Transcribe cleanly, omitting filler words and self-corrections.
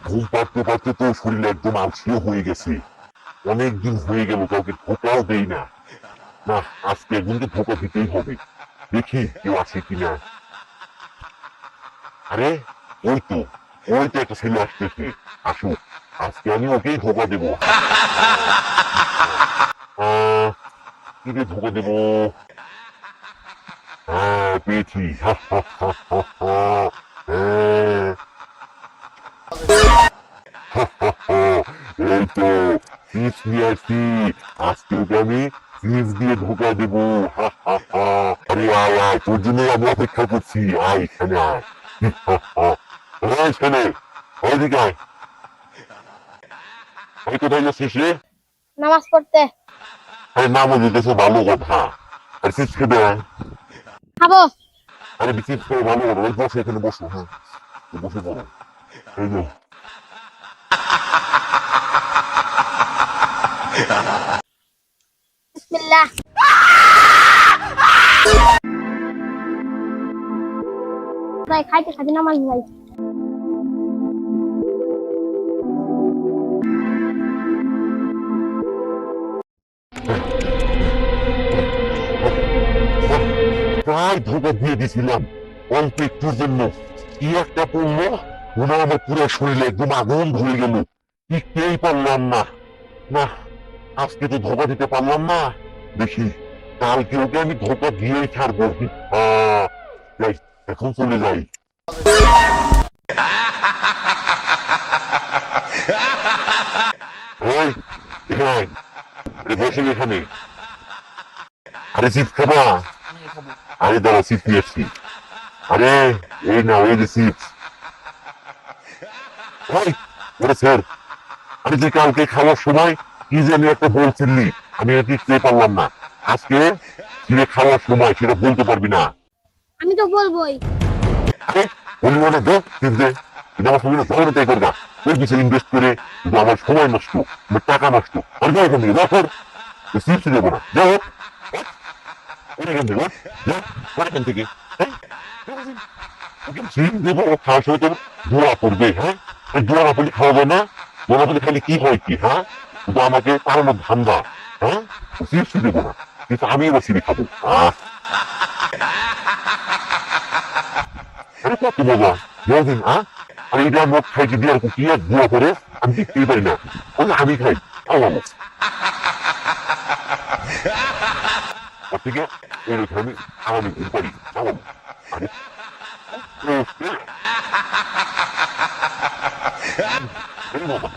ঘুম পাড়তে পারতে তো শরীর একদম আলসিয়ে হয়ে গেছে। অনেকদিন হয়ে গেল কাউকে ধোকাও দেই না। না, আজকে একজনকে ধোকা দিতেই হবে। দেখি কেউ আছে কিনা। আরে ওই তো, ওই তো একটা ছেলে আসতেছে। আসুক, আজকে আমি ওকেই ধোকা দেবো। কি দিয়ে ধোকা দেবো? হ্যাঁ, পেয়েছি। হ্যাঁ, এই তো চিপস নিয়ে আসছি। আজকে ওকে আমি চিপস দিয়ে ধোকা দেবো। আরে আয় আয়, তোর জন্য আমি অপেক্ষা করছি। আয় এখানে আয়। এই ছেলে, ওইদিকে আয়। আমি কোথায় যাচ্ছিস রে? নামাজ পড়তে। আরে নামও দিতেছে, ভালো কথা। আর চিপস খেতে আয়। খাবো। আরে চিপস খেয়ে ভালো কথা। ওই বসে, এখানে বসো। হ্যাঁ, বসে পড়ো। এই যে বিসমিল্লাহ। ভাই খাইতে খাইতে নামাজ ভাই। প্রায় ধোকা দিয়ে দিছিলাম অল্প একটুর জন্য। কি একটা পড়লো, মনে হয় আমার পুরো শরীরে একদম আগুন ধরে গেল। টিকতেই পারলাম না। না, আজকে তো ধোকা দিতে পারলাম না। দেখি কালকে ওকে আমি ধোকা দিয়েই ছাড়বো। যাই, এখন চলে যাই। ওই এখানে আয়। আরে বসে এখানে। আরে চিপস খাবা? আরে দাঁড়া, চিপস নিয়ে আসছি। আরে এই না, ওই যে চিপস। ওই ওরে স্যার, আমি যে কালকে খাওয়ার সময় কি জানি একটা বলছিলি, আমি আর টিকতে পারলাম না। আজকে ফিরে খাওয়ার সময় সেটা বলতে পারবি না। আমি তো বলবোই। আরে বলবি মানে দে, চিপস দে। এটা আমার সঙ্গে ধরে তাই করবা। তোর পিছনে ইনভেস্ট করে কিন্তু আমার সময় নষ্ট, আমার টাকা নষ্ট। আর যাও এখান থেকে, যাও তোর চিপস দেবো না। যাও এখান থেকে, যা এখান থেকে। হ্যাঁ, ওকে চিপস দেবো, ও খাওয়ার সময় তোর ধোয়া পড়বে। হ্যাঁ, ধোয়া না পড়লে খাওয়াবে না। ধোয়া পড়লে খালি কি হয় কি? হ্যাঁ, কিন্তু আমাকে পালানোর ধান্দা। হ্যাঁ, চিপস দেবো না, কিন্তু আমি এবার চিনি খাবো। আরে কত মজা, বুঝলেন? আর এটা মদ খাই যদি আর কি আর ধোয়া করে আমি দেখতেই পারি না। আমি খাই, খাওয়াবো। তার থেকে এরকম আমি আরামে ঘুম পারি, খাওয়াবো। আরে এই বাবা।